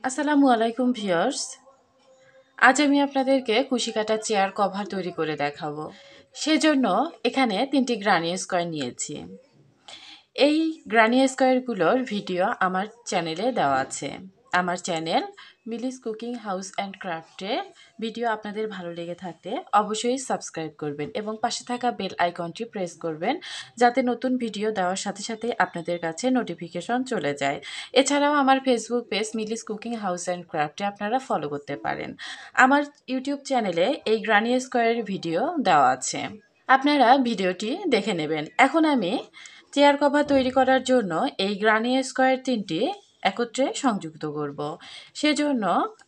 আসসালামু আলাইকুম ভিউয়ার্স। আজ আমি আপনাদেরকে কুশি কাটা চেয়ার কভার তৈরি করে দেখাবো। সেজন্য এখানে 3টি গ্রানি স্কোয়ার নিয়েছি। এই গ্রানি স্কোয়ারগুলোর ভিডিও আমার চ্যানেলে দেওয়া আছে। আমার channel Mili's cooking house and ক্রাফটের ভিডিও আপনাদের ভালো লেগে থাকলে অবশ্যই সাবস্ক্রাইব করবেন এবং পাশে থাকা বেল আইকনটি প্রেস করবেন, যাতে নতুন ভিডিও দেওয়ার সাথে সাথে আপনাদের কাছে নোটিফিকেশন চলে যায়। এছাড়াও আমার Facebook page Mili's cooking house and ক্রাফটে আপনারা ফলো করতে পারেন। আমার ইউটিউব চ্যানেলে এই গ্রানি স্কোয়ারের ভিডিও দেওয়া আছে, আপনারা ভিডিওটি দেখে নেবেন। এখন আমি চেয়ার কভার তৈরি করার জন্য এই গ্রানি স্কোয়ার 3টি একত্রে সংযুক্ত করব। সেজন্য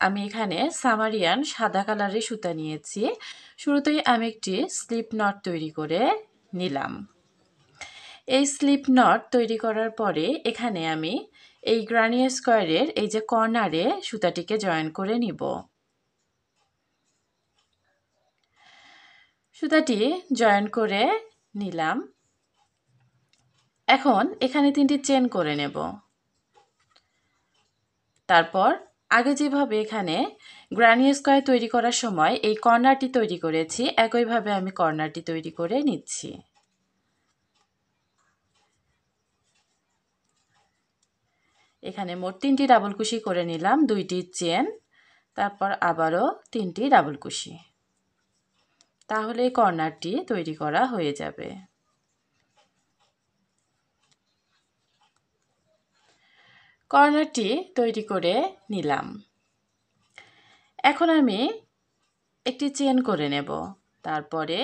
আমি এখানে সামারিয়ান সাদা কালারের সুতা নিয়েছি। শুরুতেই আমি একটি স্লিপ নট তৈরি করে নিলাম। এই স্লিপ নট তৈরি করার পরে এখানে আমি এই গ্রানি স্কোয়ারের এই যে কর্নারে সুতাটিকে জয়েন করে নিব। সুতাটি জয়েন করে নিলাম। এখন এখানে 3টি চেন করে নেব। তারপর আগে যেভাবে এখানে গ্রানি স্কোয়ার তৈরি করার সময় এই কর্নারটি তৈরি করেছি, একইভাবে আমি কর্নারটি তৈরি করে নিচ্ছি। এখানে মোট 3টি ডাবল কুশি করে নিলাম, 2টি চেন, তারপর আবারও 3টি ডাবল কুশি। তাহলে এই কর্নারটি তৈরি করা হয়ে যাবে। কর্নারটি তৈরি করে নিলাম। এখন আমি একটি চেন করে নেব। তারপরে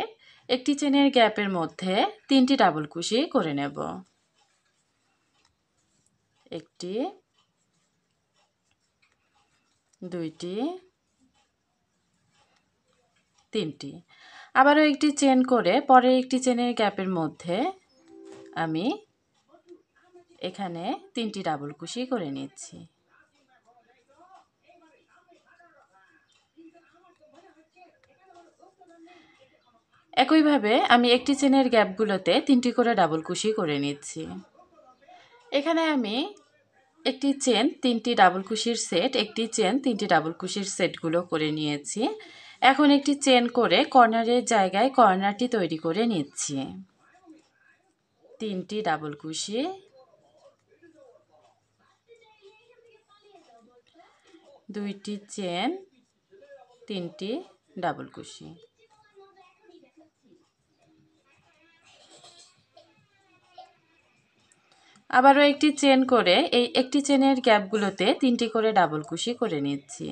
একটি চেনের গ্যাপের মধ্যে 3টি ডাবল কুশি করে নেব। একটি, 2টি, 3টি। আবারও একটি চেন করে পরের একটি চেনের গ্যাপের মধ্যে আমি এখানে 3টি ডাবল কুশি করে নিচ্ছি। একইভাবে আমি একটি চেনের গ্যাপগুলোতে 3টি করে ডাবল কুশি করে নিচ্ছি। এখানে আমি একটি চেন 3টি ডাবল কুশির সেট, একটি চেন 3টি ডাবল কুশির সেটগুলো করে নিয়েছি। এখন একটি চেন করে কর্নারের জায়গায় কর্নারটি তৈরি করে নিচ্ছি। 3টি ডাবল কুশি, 2টি চেন, 3টি ডাবল কুশি। আবারও একটি চেন করে এই একটি চেনের গ্যাপগুলোতে 3টি করে ডাবল কুশি করে নিচ্ছি।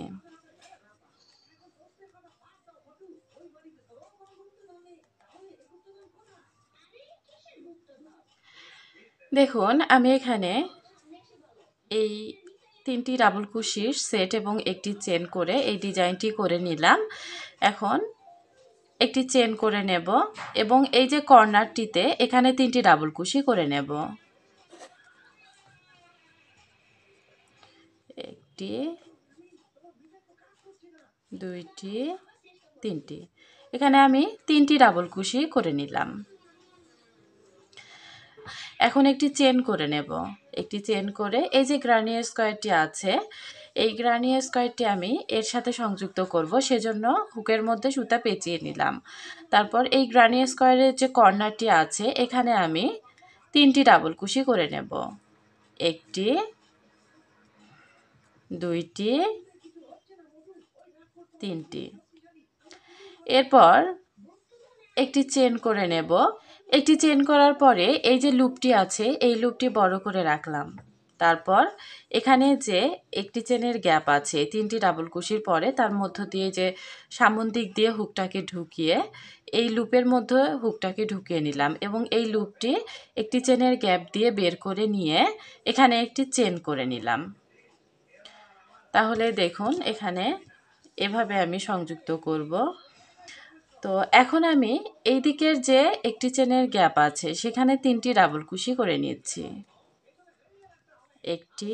দেখুন আমি এখানে এই 3টি ডাবল কুশির সেট এবং একটি চেন করে এই ডিজাইনটি করে নিলাম। এখন একটি চেন করে নেব এবং এই যে কর্নারটিতে এখানে 3টি ডাবল কুশি করে নেব। একটি, 2টি, 3টি। এখানে আমি 3টি ডাবল কুশি করে নিলাম। এখন একটি চেন করে নেব। একটি চেন করে এই যে গ্রানি স্কোয়ারটি আছে, এই গ্রানি স্কোয়ারটি আমি এর সাথে সংযুক্ত করব, সেজন্য হুকের মধ্যে সুতা পেঁচিয়ে নিলাম। তারপর এই গ্রানি স্কোয়ারের যে কর্নারটি আছে এখানে আমি 3টি ডাবল কুশি করে নেব। একটি, 2টি, 3টি। এরপর একটি চেন করে নেব। একটি চেন করার পরে এই যে লুপটি আছে এই লুপটি বড় করে রাখলাম। তারপর এখানে যে একটি চেনের গ্যাপ আছে 3টি ডাবল কুশির পরে তার মধ্য দিয়ে যে সামন দিক দিয়ে হুকটাকে ঢুকিয়ে এই লুপের মধ্যে হুকটাকে ঢুকিয়ে নিলাম এবং এই লুপটি একটি চেনের গ্যাপ দিয়ে বের করে নিয়ে এখানে একটি চেন করে নিলাম। তাহলে দেখুন এখানে এভাবে আমি সংযুক্ত করব। তো এখন আমি এই দিকের যে একটি চেনের গ্যাপ আছে সেখানে 3টি ডাবল কুশি করে নিচ্ছি। একটি,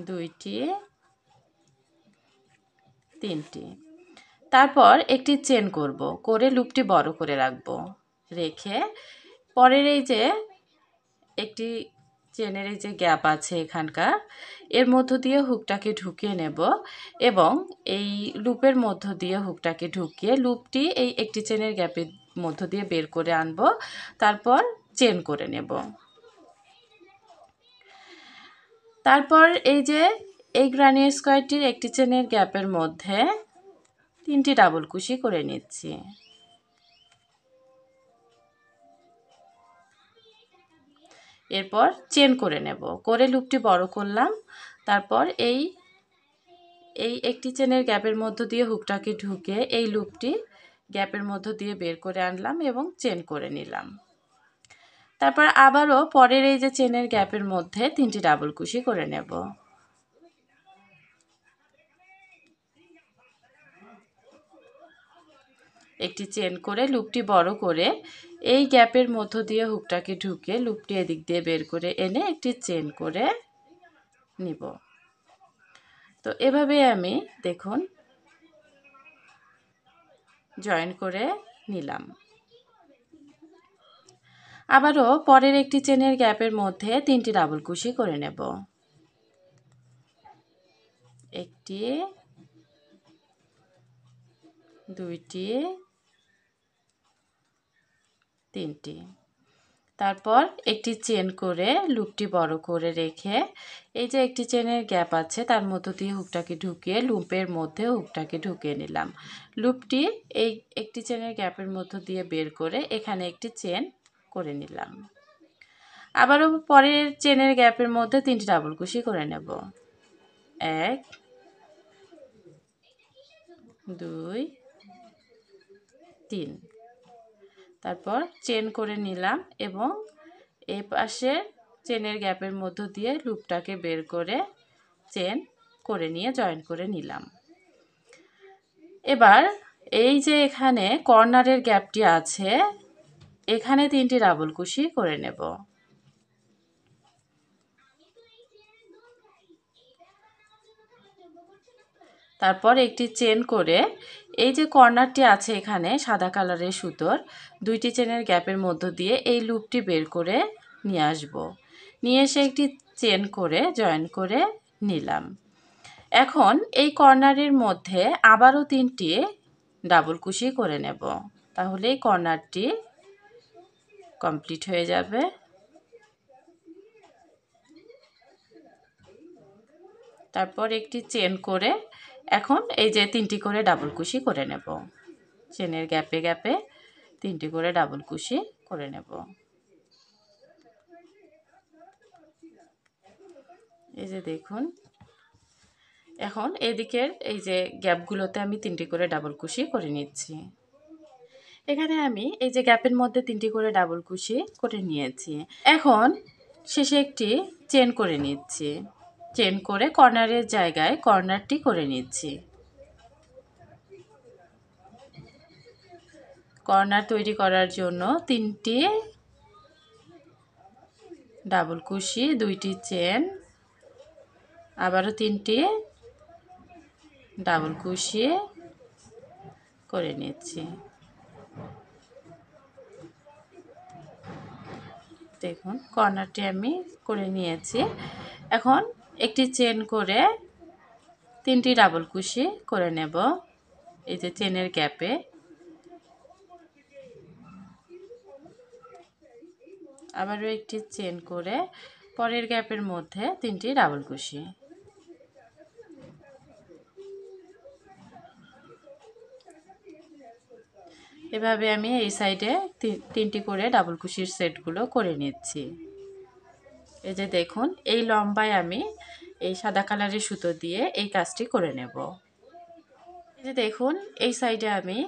2টি, 3টি। তারপর একটি চেন করব, করে লুপটি বড় করে রাখব। রেখে পরের এই যে একটি চেনের এই যে গ্যাপ আছে এখানকার, এর মধ্য দিয়ে হুকটাকে ঢুকিয়ে নেব এবং এই লুপের মধ্য দিয়ে হুকটাকে ঢুকিয়ে লুপটি এই একটি চেনের গ্যাপের মধ্য দিয়ে বের করে আনব, তারপর চেন করে নেব। তারপর এই যে এই গ্রানি স্কোয়ারটির একটি চেনের গ্যাপের মধ্যে 3টি ডাবল কুশি করে নিচ্ছি। এরপর চেন করে নেব, করে লুপটি বড় করলাম। তারপর এই একটি চেনের গ্যাপের মধ্য দিয়ে হুকটাকে ঢুকে এই লুপটি গ্যাপের মধ্য দিয়ে বের করে আনলাম এবং চেন করে নিলাম। তারপর আবারও পরের এই যে চেনের গ্যাপের মধ্যে 3টি ডাবল কুশি করে নেব। একটি চেন করে লুপটি বড় করে এই গ্যাপের মধ্য দিয়ে হুকটাকে ঢুকে লুপটি এদিক দিয়ে বের করে এনে একটি চেন করে নিব। তো এভাবে আমি দেখুন জয়েন করে নিলাম। আবারও পরের একটি চেনের গ্যাপের মধ্যে 3টি ডাবল কুশি করে নেব। একটি, দুইটি, 3টি। তারপর একটি চেন করে লুপটি বড় করে রেখে এই যে একটি চেনের গ্যাপ আছে তার মধ্য দিয়ে হুকটাকে ঢুকিয়ে লুপের মধ্যে হুকটাকে ঢুকিয়ে নিলাম। লুপটি এই একটি চেনের গ্যাপের মধ্য দিয়ে বের করে এখানে একটি চেন করে নিলাম। আবারও পরের চেনের গ্যাপের মধ্যে 3টি ডাবল কুশি করে নেব। 1, 2, 3। তারপর চেন করে নিলাম এবং এই পাশে চেনের গ্যাপের মধ্য দিয়ে লুপটাকে বের করে চেন করে নিয়ে জয়েন করে নিলাম। এবার এই যে এখানে কর্নারের গ্যাপটি আছে এখানে 3টি ডাবল কুশি করে নেব। তারপর একটি চেন করে এই যে কর্নারটি আছে এখানে সাদা কালারের সুতোর 2টি চেনের গ্যাপের মধ্য দিয়ে এই লুপটি বের করে নিয়ে আসব। নিয়ে এসে একটি চেন করে জয়েন করে নিলাম। এখন এই কর্নারের মধ্যে আবারও 3টি ডাবল কুশি করে নেব, তাহলে এই কর্নারটি কমপ্লিট হয়ে যাবে। তারপর একটি চেন করে এখন এই যে 3টি করে ডাবল কুশি করে নেব। চেনের গ্যাপে গ্যাপে 3টি করে ডাবল কুশি করে নেব। এই যে দেখুন এখন এদিকের এই যে গ্যাপগুলোতে আমি 3টি করে ডাবল কুশি করে নিচ্ছি। এখানে আমি এই যে গ্যাপের মধ্যে 3টি করে ডাবল কুশি করে নিয়েছি। এখন শেষে একটি চেন করে নিচ্ছি। চেন করে কর্নারের জায়গায় কর্নারটি করে নিচ্ছি। কর্নার তৈরি করার জন্য 3টি ডাবল কুশি, 2টি চেন, আবারও 3টি ডাবল কুশি করে নিচ্ছি। দেখুন কর্নারটি আমি করে নিয়েছি। এখন একটি চেন করে 3টি ডাবল কুশি করে নেব এই যে চেনের গ্যাপে। আবারও একটি চেন করে পরের গ্যাপের মধ্যে 3টি ডাবল কুশি। এভাবে আমি এই সাইডে 3টি করে ডাবল কুশির সেটগুলো করে নিচ্ছি। এই যে দেখুন এই লম্বায় আমি এই সাদা কালারের সুতো দিয়ে এই কাজটি করে নেব। এই যে দেখুন এই সাইডে আমি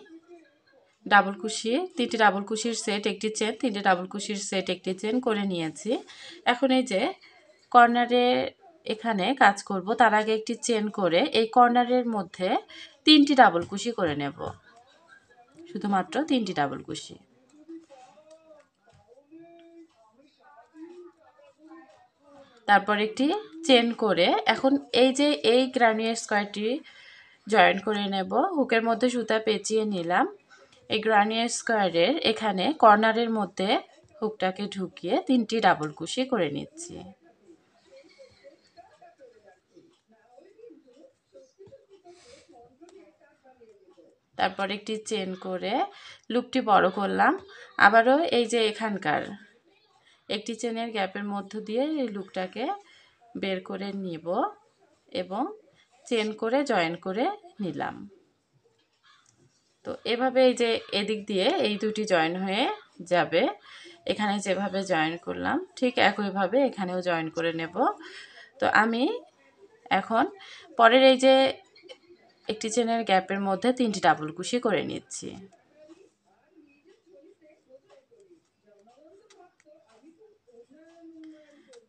ডাবল কুশি 3টি ডাবল কুশির সেট, একটি চেন, 3টি ডাবল কুশির সেট, একটি চেন করে নিয়েছি। এখন এই যে কর্নারে এখানে কাজ করব তার আগে একটি চেন করে এই কর্নারের মধ্যে 3টি ডাবল কুশি করে নেব, শুধুমাত্র 3টি ডাবল কুশি। তারপর একটি চেন করে এখন এই যে এই গ্রানি স্কোয়ারটি জয়েন করে নেব। হুকের মধ্যে সুতা পেঁচিয়ে নিলাম। এই গ্রানি স্কোয়ারের এখানে কর্নারের মধ্যে হুকটাকে ঢুকিয়ে 3টি ডাবল কুশি করে নিচ্ছি। তারপর একটি চেন করে লুপটি বড় করলাম। আবারও এই যে এখানকার একটি চেনের গ্যাপের মধ্য দিয়ে এই লুপটাকে বের করে নিব এবং চেন করে জয়েন করে নিলাম। তো এভাবে এই যে এদিক দিয়ে এই দুটি জয়েন হয়ে যাবে। এখানে যেভাবে জয়েন করলাম ঠিক একইভাবে এখানেও জয়েন করে নেব। তো আমি এখন পরের এই যে একটি চেনের গ্যাপের মধ্যে 3টি ডাবল কুশি করে নিচ্ছি।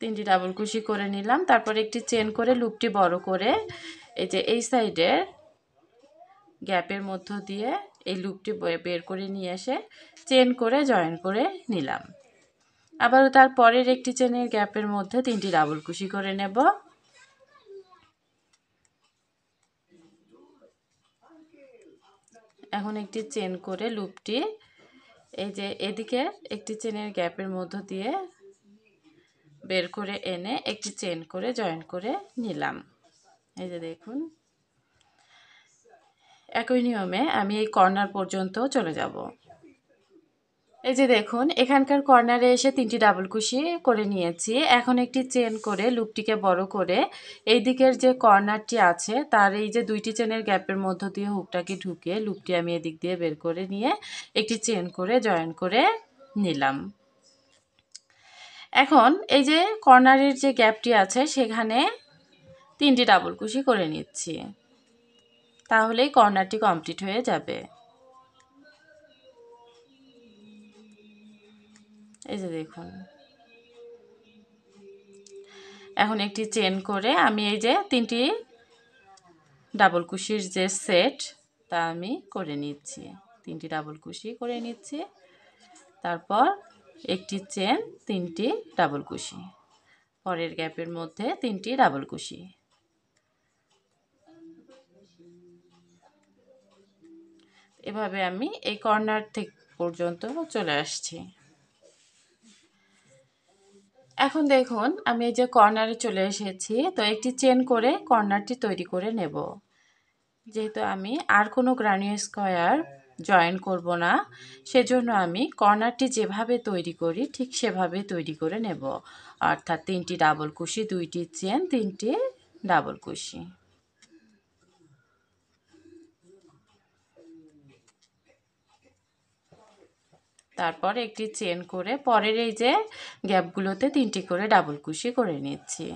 তিনটি ডাবল কুশি করে নিলাম। তারপর একটি চেন করে লুপটি বড় করে এই যে এই সাইডের গ্যাপের মধ্য দিয়ে এই লুপটি বের করে নিয়ে এসে চেন করে জয়েন করে নিলাম। আবারও তার পরের একটি চেনের গ্যাপের মধ্যে 3টি ডাবল কুশি করে নেব। এখন একটি চেন করে লুপটি এই যে এদিকে একটি চেনের গ্যাপের মধ্য দিয়ে বের করে এনে একটি চেন করে জয়েন করে নিলাম। এই যে দেখুন, একই নিয়মে আমি এই কর্নার পর্যন্ত চলে যাব। এই যে দেখুন, এখানকার কর্নারে এসে 3টি ডাবল কুশি করে নিয়েছি। এখন একটি চেন করে লুপটিকে বড় করে এই দিকের যে কর্নারটি আছে তার এই যে 2টি চেনের গ্যাপের মধ্য দিয়ে হুকটাকে ঢুকিয়ে লুপটি আমি এদিক দিয়ে বের করে নিয়ে একটি চেন করে জয়েন করে নিলাম। এখন এই যে কর্নারের যে গ্যাপটি আছে সেখানে 3টি ডাবল কুশি করে নিচ্ছি, তাহলেই কর্নারটি কমপ্লিট হয়ে যাবে। এই যে দেখুন, এখন একটি চেন করে আমি এই যে 3টি ডাবল কুশির যে সেট তা আমি করে নিচ্ছি। 3টি ডাবল কুশি করে নিচ্ছি, তারপর একটি চেন, 3টি ডাবল কুশি, পরের গ্যাপের মধ্যে 3টি ডাবল কুশি। এভাবে আমি এই কর্নার থেকে পর্যন্ত চলে আসছি। এখন দেখুন, আমি এই যে কর্নারে চলে এসেছি। তো একটি চেন করে কর্নারটি তৈরি করে নেব। যেহেতু আমি আর কোনো গ্রানিউল স্কয়ার জয়েন করব না, সেজন্য আমি কর্নারটি যেভাবে তৈরি করি ঠিক সেভাবে তৈরি করে নেব, অর্থাৎ 3টি ডাবল কুশি, 2টি চেন, 3টি ডাবল কুশি। তারপর একটি চেন করে পরের এই যে গ্যাপগুলোতে 3টি করে ডাবল কুশি করে নিচ্ছি।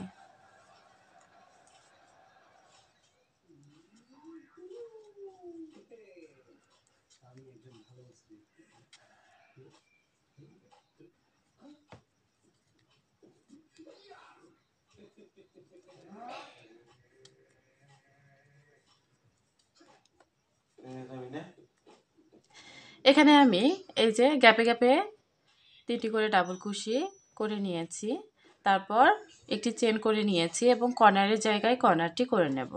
এখানে আমি এই যে গ্যাপে গ্যাপে 3টি করে ডাবল কুশি করে নিয়েছি। তারপর একটি চেন করে নিয়েছি এবং কর্নারের জায়গায় কর্নারটি করে নেব।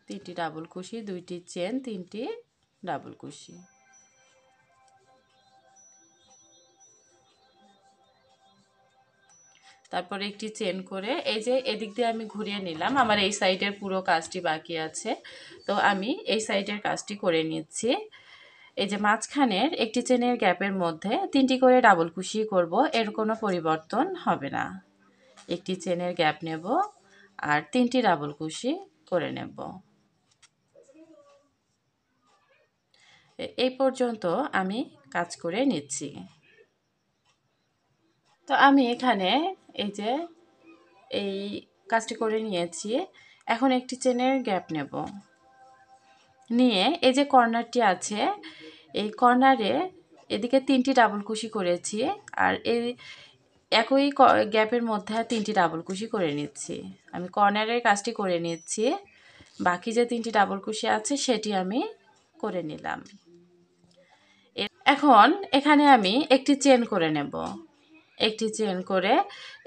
3টি ডাবল কুশি, 2টি চেন, 3টি ডাবল কুশি। তারপরে একটি চেন করে এই যে এদিক দিয়ে আমি ঘুরিয়ে নিলাম। আমার এই সাইডের পুরো কাজটি বাকি আছে, তো আমি এই সাইডের কাজটি করে নিচ্ছি। এই যে মাঝখানের একটি চেনের গ্যাপের মধ্যে 3টি করে ডাবল কুশি করব, এর কোনো পরিবর্তন হবে না। একটি চেনের গ্যাপ নেব আর 3টি ডাবল কুশি করে নেব। এই পর্যন্ত আমি কাজ করে নিচ্ছি। তো আমি এখানে এই যে এই কাজটি করে নিয়েছি। এখন একটি চেনের গ্যাপ নেব, নিয়ে এই যে কর্নারটি আছে এই কর্নারে এদিকে 3টি ডাবল কুশি করেছি আর এই একই গ্যাপের মধ্যে 3টি ডাবল কুশি করে নিচ্ছি। আমি কর্নারের কাজটি করে নিচ্ছি, বাকি যে 3টি ডাবল কুশি আছে সেটি আমি করে নিলাম। এখন এখানে আমি একটি চেন করে নেব। একটি চেন করে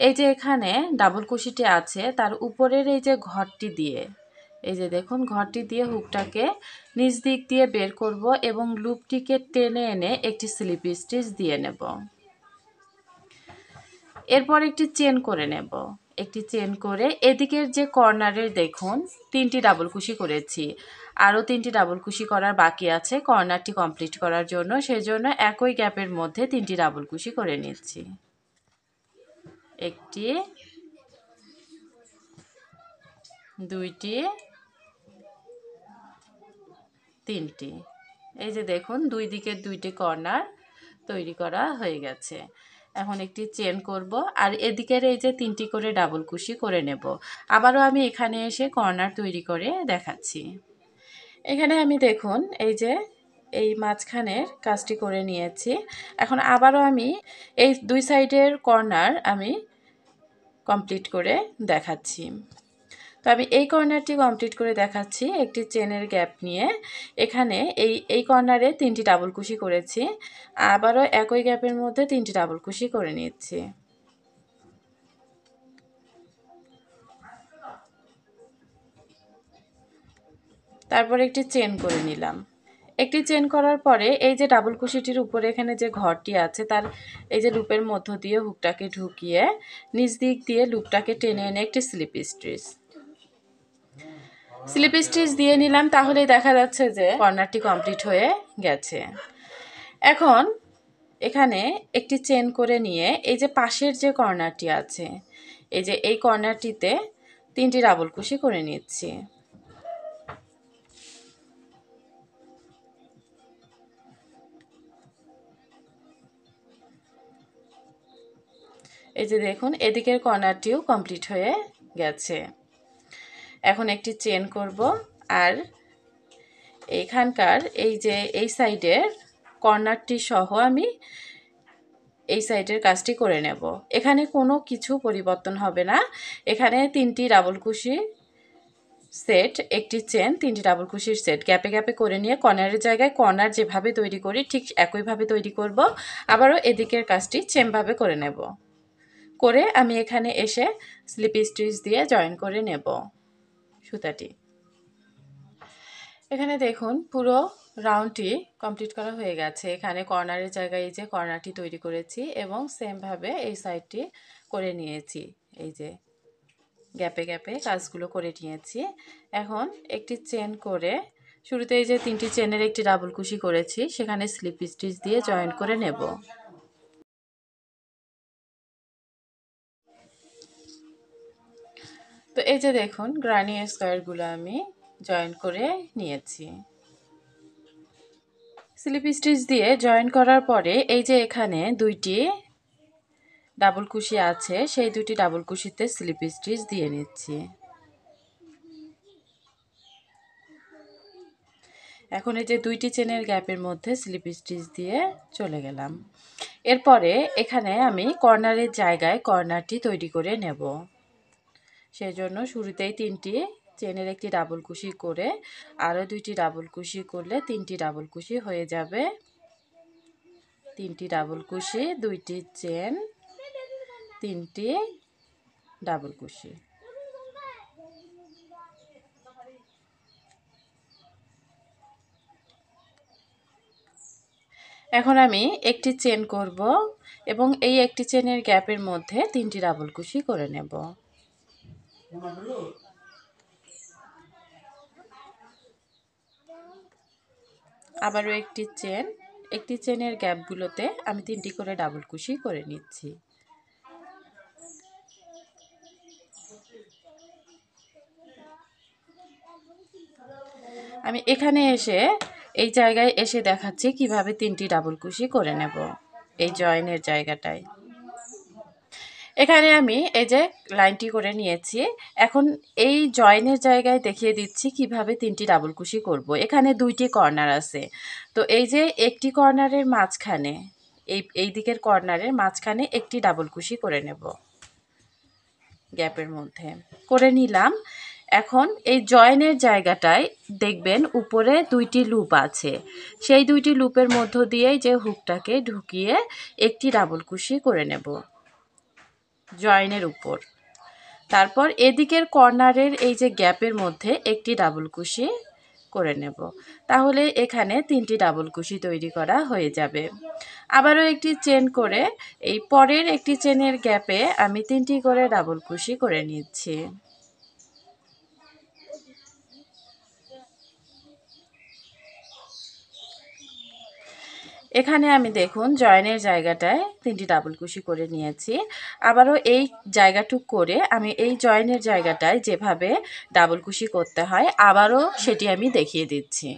এই যে এখানে ডাবল কুশিটি আছে তার উপরের এই যে ঘরটি দিয়ে এই যে দেখুন ঘরটি দিয়ে হুকটাকে নিচ দিক দিয়ে বের করব এবং লুপটিকে টেনে এনে একটি স্লিপ স্টিচ দিয়ে নেব। এরপর একটি চেন করে নেব। একটি চেন করে এদিকের যে কর্নারের দেখুন 3টি ডাবল কুশি করেছি, আরও 3টি ডাবল কুশি করার বাকি আছে কর্নারটি কমপ্লিট করার জন্য, সেজন্য একই গ্যাপের মধ্যে 3টি ডাবল কুশি করে নিচ্ছি। একটি, দুইটি, তিনটি। এই যে দেখুন দুই দিকের 2টি কর্নার তৈরি করা হয়ে গেছে। এখন একটি চেন করব আর এদিকের এই যে 3টি করে ডাবল কুশি করে নেব। আবারও আমি এখানে এসে কর্নার তৈরি করে দেখাচ্ছি। এখানে আমি দেখুন এই যে এই মাঝখানের কাজটি করে নিয়েছি। এখন আবারও আমি এই 2 সাইডের কর্নার আমি কমপ্লিট করে দেখাচ্ছি। তো আমি এই কর্নারটি কমপ্লিট করে দেখাচ্ছি একটি চেনের গ্যাপ নিয়ে। এখানে এই কর্নারে 3টি ডাবল কুশি করেছি, আবারও একই গ্যাপের মধ্যে 3টি ডাবল কুশি করে নিচ্ছি। তারপর একটি চেন করে নিলাম। একটি চেন করার পরে এই যে ডাবল কুশিটির উপরে এখানে যে ঘরটি আছে তার এই যে লুপের মধ্য দিয়ে হুকটাকে ঢুকিয়ে নিচ দিক দিয়ে লুপটাকে টেনে এনে একটি স্লিপ স্টিচ দিয়ে নিলাম। তাহলেই দেখা যাচ্ছে যে কর্নারটি কমপ্লিট হয়ে গেছে। এখন এখানে একটি চেন করে নিয়ে এই যে পাশের যে কর্নারটি আছে এই যে এই কর্নারটিতে 3টি ডাবল কুশি করে নিচ্ছি। এই যে দেখুন এদিকের কর্নারটিও কমপ্লিট হয়ে গেছে। এখন একটি চেন করব আর এইখানকার এই যে এই সাইডের কর্নারটি সহ আমি এই সাইডের কাজটি করে নেব। এখানে কোনো কিছু পরিবর্তন হবে না। এখানে 3টি ডাবল কুশি সেট, একটি চেন, 3টি ডাবল কুশির সেট গ্যাপে গ্যাপে করে নিয়ে কর্নারের জায়গায় কর্নার যেভাবে তৈরি করি ঠিক একইভাবে তৈরি করব। আবারও এদিকের কাজটি সেমভাবে করে নেব। করে আমি এখানে এসে স্লিপ স্টিচ দিয়ে জয়েন করে নেব সুতাটি। এখানে দেখুন পুরো রাউন্ডটি কমপ্লিট করা হয়ে গেছে। এখানে কর্নারের জায়গায় এই যে কর্নারটি তৈরি করেছি এবং সেমভাবে এই সাইডটি করে নিয়েছি। এই যে গ্যাপে গ্যাপে কাজগুলো করে নিয়েছি। এখন একটি চেন করে শুরুতে এই যে 3টি চেনের একটি ডাবল কুশি করেছি সেখানে স্লিপ স্টিচ দিয়ে জয়েন করে নেব। তো এই যে দেখুন গ্রানি স্কোয়ারগুলো আমি জয়েন করে নিয়েছি। স্লিপ স্টিচ দিয়ে জয়েন করার পরে এই যে এখানে 2টি ডাবল কুশি আছে সেই 2টি ডাবল কুশিতে স্লিপ স্টিচ দিয়ে নিচ্ছি। এখন এই যে 2টি চেনের গ্যাপের মধ্যে স্লিপ স্টিচ দিয়ে চলে গেলাম। এরপরে এখানে আমি কর্নারের জায়গায় কর্নারটি তৈরি করে নেব। সেজন্য শুরুতেই 3টি চেনের একটি ডাবল কুশি করে আরও 2টি ডাবল কুশি করলে 3টি ডাবল কুশি হয়ে যাবে। 3টি ডাবল কুশি, 2টি চেন, 3টি ডাবল কুশি। এখন আমি একটি চেন করব এবং এই একটি চেনের গ্যাপের মধ্যে 3টি ডাবল কুশি করে নেব। আবারও একটি চেনের গ্যাপগুলোতে আমি 3টি করে ডাবল কুশি করে নিচ্ছি। আমি এখানে এসে এই জায়গায় এসে দেখাচ্ছি কিভাবে 3টি ডাবল কুশি করে নেব এই জয়েনের জায়গাটায়। এখানে আমি এই যে লাইনটি করে নিয়েছি। এখন এই জয়েনের জায়গায় দেখিয়ে দিচ্ছি কিভাবে 3টি ডাবল কুশি করব। এখানে 2টি কর্নার আছে। তো এই যে একটি কর্নারের মাঝখানে এই দিকের কর্নারের মাঝখানে একটি ডাবল কুশি করে নেব গ্যাপের মধ্যে করে নিলাম। এখন এই জয়েনের জায়গাটায় দেখবেন উপরে 2টি লুপ আছে। সেই 2টি লুপের মধ্য দিয়েই যে হুকটাকে ঢুকিয়ে একটি ডাবল কুশি করে নেব জয়েনের উপর। তারপর এদিকের কর্নারের এই যে গ্যাপের মধ্যে একটি ডাবল কুশি করে নেব। তাহলে এখানে 3টি ডাবল কুশি তৈরি করা হয়ে যাবে। আবারও একটি চেন করে এই পরের একটি চেনের গ্যাপে আমি 3টি করে ডাবল কুশি করে নিচ্ছি। এখানে আমি দেখুন জয়েনের জায়গাটায় 3টি ডাবল কুশি করে নিয়েছি। আবারও এই জায়গাটুক করে আমি এই জয়েনের জায়গাটায় যেভাবে ডাবল কুশি করতে হয় আবারও সেটি আমি দেখিয়ে দিচ্ছি।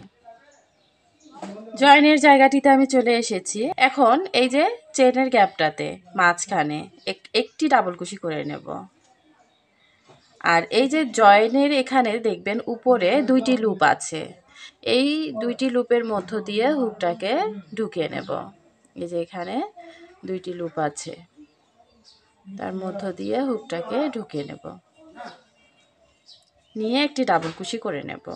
জয়েনের জায়গাটিতে আমি চলে এসেছি। এখন এই যে চেনের গ্যাপটাতে মাঝখানে একটি ডাবল কুশি করে নেব। আর এই যে জয়েনের এখানে দেখবেন উপরে 2টি লুপ আছে, এই 2টি লুপের মধ্য দিয়ে হুকটাকে ঢুকিয়ে নেব। এই যে এখানে 2টি লুপ আছে, তার মধ্য দিয়ে হুকটাকে ঢুকিয়ে নেব, নিয়ে একটি ডাবল কুশি করে নেব।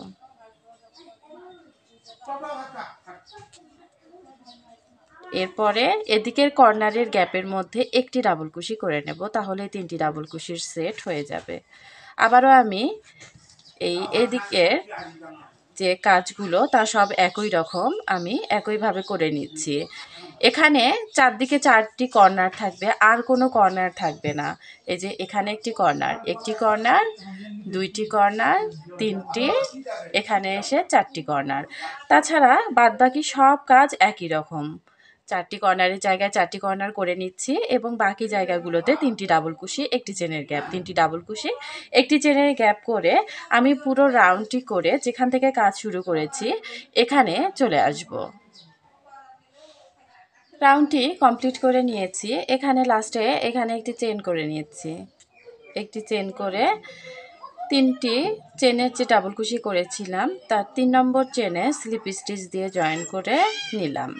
এরপরে এদিকের কর্নারের গ্যাপের মধ্যে একটি ডাবল কুশি করে নেব, তাহলে 3টি ডাবল কুশির সেট হয়ে যাবে। আবারও আমি এদিকের যে কাজগুলো তা সব একই রকম আমি একইভাবে করে নিচ্ছি। এখানে চারদিকে 4টি কর্নার থাকবে, আর কোনো কর্নার থাকবে না। এই যে এখানে একটি কর্নার, 2টি কর্নার, 3টি, এখানে এসে 4টি কর্নার। তাছাড়া বাদবাকি সব কাজ একই রকম। 4টি কর্নারের জায়গায় 4টি কর্নার করে নিচ্ছি এবং বাকি জায়গাগুলোতে 3টি ডাবল কুশি, একটি চেনের গ্যাপ, 3টি ডাবল কুশি, একটি চেনের গ্যাপ করে আমি পুরো রাউন্ডটি করে যেখান থেকে কাজ শুরু করেছি এখানে চলে আসব। রাউন্ডটি কমপ্লিট করে নিয়েছি। এখানে লাস্টে এখানে একটি চেন করে নিয়েছি, একটি চেন করে 3টি চেনের যে ডাবল কুশি করেছিলাম তার 3 নম্বর চেনে স্লিপ স্টিচ দিয়ে জয়েন করে নিলাম।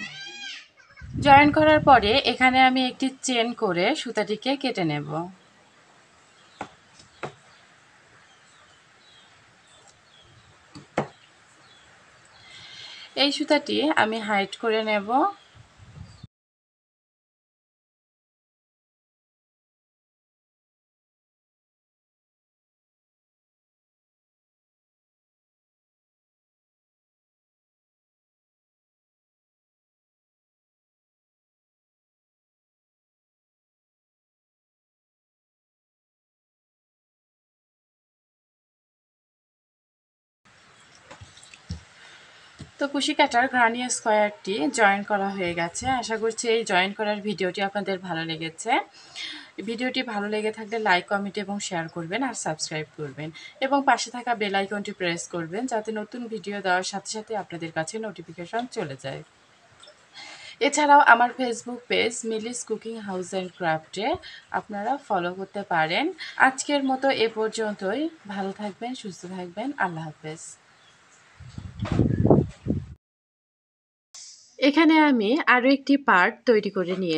জয়েন করার পরে এখানে আমি একটি চেন করে সুতাটিকে কেটে নেব। এই সুতাটি আমি হাইড করে নেব। তো কুশি কাটার গ্রানিয়ার স্কোয়ারটি জয়েন করা হয়ে গেছে। আশা করছি এই জয়েন করার ভিডিওটি আপনাদের ভালো লেগেছে। ভিডিওটি ভালো লেগে থাকলে লাইক, কমেন্ট এবং শেয়ার করবেন আর সাবস্ক্রাইব করবেন এবং পাশে থাকা বেল আইকনটি প্রেস করবেন যাতে নতুন ভিডিও দেওয়ার সাথে সাথে আপনাদের কাছে নোটিফিকেশন চলে যায়। এছাড়াও আমার Facebook page Mili's cooking house and ক্রাফটে আপনারা ফলো করতে পারেন। আজকের মতো এ পর্যন্তই। ভালো থাকবেন, সুস্থ থাকবেন। আল্লাহ হাফেজ। এখানে আমি আরও একটি পার্ট তৈরি করে নিয়েছি।